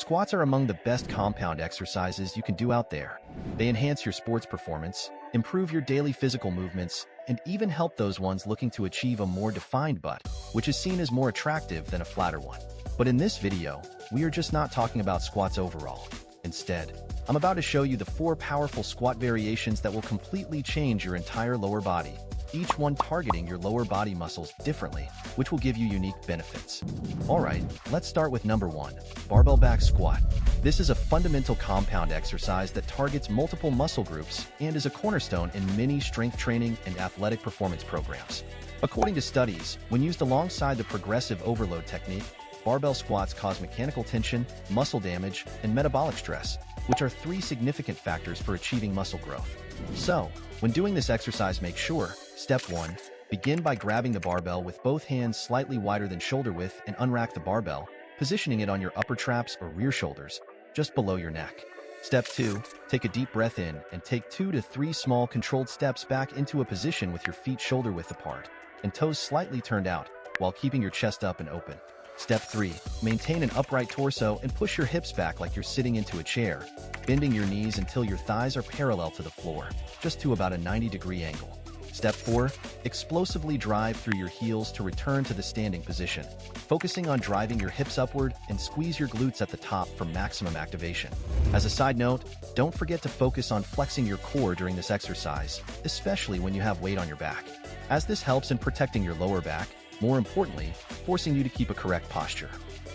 Squats are among the best compound exercises you can do out there. They enhance your sports performance, improve your daily physical movements, and even help those ones looking to achieve a more defined butt, which is seen as more attractive than a flatter one. But in this video, we are just not talking about squats overall. Instead, I'm about to show you the 4 powerful squat variations that will completely change your entire lower body, each one targeting your lower body muscles differently, which will give you unique benefits. Alright, let's start with number 1, barbell back squat. This is a fundamental compound exercise that targets multiple muscle groups and is a cornerstone in many strength training and athletic performance programs. According to studies, when used alongside the progressive overload technique, barbell squats cause mechanical tension, muscle damage, and metabolic stress, which are 3 significant factors for achieving muscle growth. So, when doing this exercise, make sure, Step 1, begin by grabbing the barbell with both hands slightly wider than shoulder width and unrack the barbell, positioning it on your upper traps or rear shoulders, just below your neck. Step 2, take a deep breath in and take 2 to 3 small controlled steps back into a position with your feet shoulder width apart and toes slightly turned out while keeping your chest up and open. Step 3, maintain an upright torso and push your hips back like you're sitting into a chair, bending your knees until your thighs are parallel to the floor, just to about a 90-degree angle. Step 4, explosively drive through your heels to return to the standing position, focusing on driving your hips upward and squeeze your glutes at the top for maximum activation. As a side note, don't forget to focus on flexing your core during this exercise, especially when you have weight on your back, as this helps in protecting your lower back, more importantly, forcing you to keep a correct posture.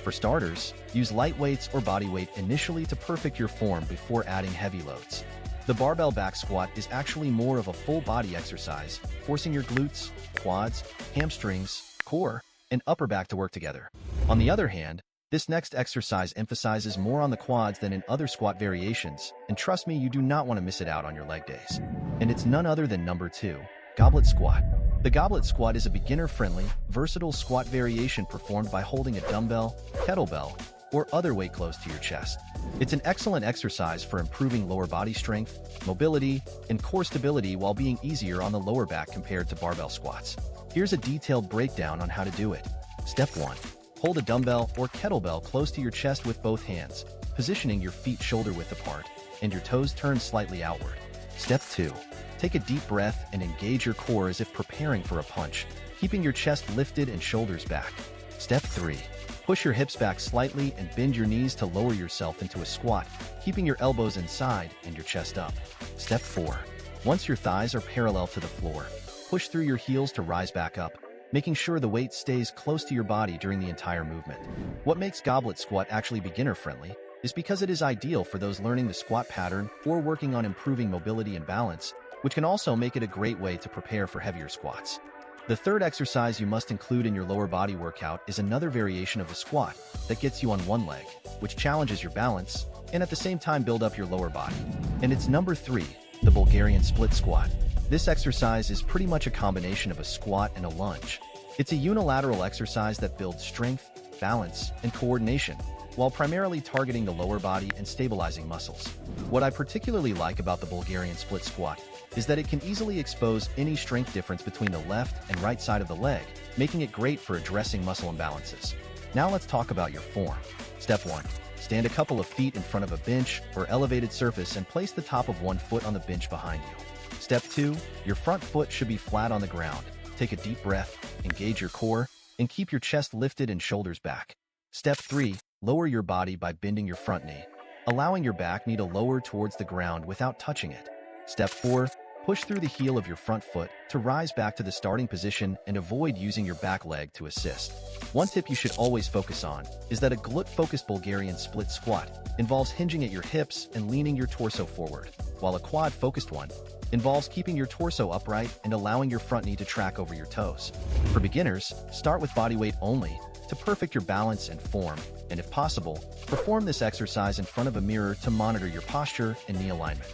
For starters, use light weights or body weight initially to perfect your form before adding heavy loads. The barbell back squat is actually more of a full body exercise, forcing your glutes, quads, hamstrings, core, and upper back to work together. On the other hand, this next exercise emphasizes more on the quads than in other squat variations, and trust me, you do not want to miss it out on your leg days. And it's none other than number 2, goblet squat. The goblet squat is a beginner-friendly, versatile squat variation performed by holding a dumbbell, kettlebell, or other weight close to your chest. It's an excellent exercise for improving lower body strength, mobility, and core stability while being easier on the lower back compared to barbell squats. Here's a detailed breakdown on how to do it. Step 1. Hold a dumbbell or kettlebell close to your chest with both hands, positioning your feet shoulder width apart and your toes turned slightly outward. Step 2. Take a deep breath and engage your core as if preparing for a punch, keeping your chest lifted and shoulders back. Step 3. Push your hips back slightly and bend your knees to lower yourself into a squat, keeping your elbows inside and your chest up. Step 4. Once your thighs are parallel to the floor, push through your heels to rise back up, making sure the weight stays close to your body during the entire movement. What makes goblet squat actually beginner-friendly is because it is ideal for those learning the squat pattern or working on improving mobility and balance, which can also make it a great way to prepare for heavier squats. The third exercise you must include in your lower body workout is another variation of the squat that gets you on one leg, which challenges your balance and at the same time build up your lower body. And it's number 3, the Bulgarian split squat. This exercise is pretty much a combination of a squat and a lunge. It's a unilateral exercise that builds strength, balance, and coordination, while primarily targeting the lower body and stabilizing muscles. What I particularly like about the Bulgarian split squat is that it can easily expose any strength difference between the left and right side of the leg, making it great for addressing muscle imbalances. Now let's talk about your form. Step 1. Stand a couple of feet in front of a bench or elevated surface and place the top of one foot on the bench behind you. Step 2. Your front foot should be flat on the ground. Take a deep breath, engage your core, and keep your chest lifted and shoulders back. Step 3. Lower your body by bending your front knee, allowing your back knee to lower towards the ground without touching it. Step 4. Push through the heel of your front foot to rise back to the starting position and avoid using your back leg to assist. One tip you should always focus on is that a glute-focused Bulgarian split squat involves hinging at your hips and leaning your torso forward, while a quad-focused one involves keeping your torso upright and allowing your front knee to track over your toes. For beginners, start with body weight only to perfect your balance and form, and if possible, perform this exercise in front of a mirror to monitor your posture and knee alignment.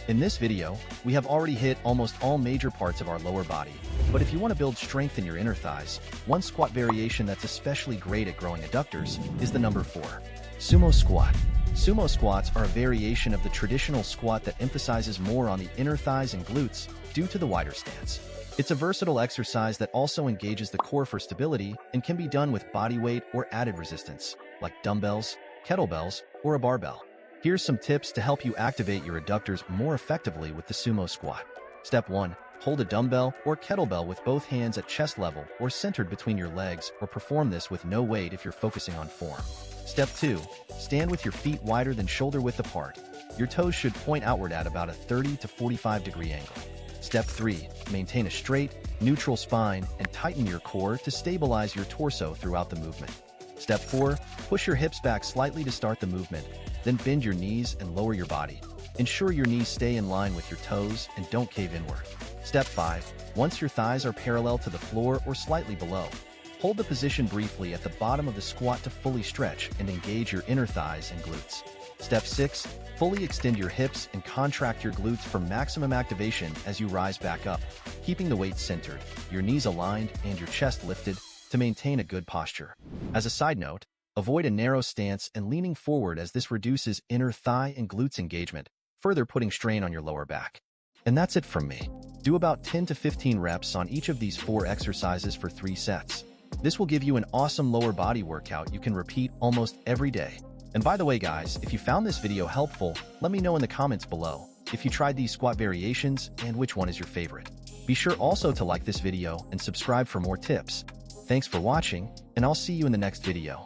In this video, we have already hit almost all major parts of our lower body, but if you want to build strength in your inner thighs, one squat variation that's especially great at growing adductors is the number 4, sumo squat. Sumo squats are a variation of the traditional squat that emphasizes more on the inner thighs and glutes due to the wider stance. It's a versatile exercise that also engages the core for stability and can be done with body weight or added resistance, like dumbbells, kettlebells, or a barbell. Here's some tips to help you activate your adductors more effectively with the sumo squat. Step 1. Hold a dumbbell or kettlebell with both hands at chest level or centered between your legs, or perform this with no weight if you're focusing on form. Step 2. Stand with your feet wider than shoulder width apart. Your toes should point outward at about a 30 to 45 degree angle. Step 3. Maintain a straight, neutral spine and tighten your core to stabilize your torso throughout the movement. Step 4. Push your hips back slightly to start the movement, then bend your knees and lower your body. Ensure your knees stay in line with your toes and don't cave inward. Step 5. Once your thighs are parallel to the floor or slightly below, hold the position briefly at the bottom of the squat to fully stretch and engage your inner thighs and glutes. Step 6. Fully extend your hips and contract your glutes for maximum activation as you rise back up, keeping the weight centered, your knees aligned, and your chest lifted to maintain a good posture. As a side note, avoid a narrow stance and leaning forward, as this reduces inner thigh and glutes engagement, further putting strain on your lower back. And that's it from me. Do about 10 to 15 reps on each of these 4 exercises for 3 sets. This will give you an awesome lower body workout you can repeat almost every day. And by the way guys, if you found this video helpful, let me know in the comments below if you tried these squat variations and which one is your favorite. Be sure also to like this video and subscribe for more tips. Thanks for watching, and I'll see you in the next video.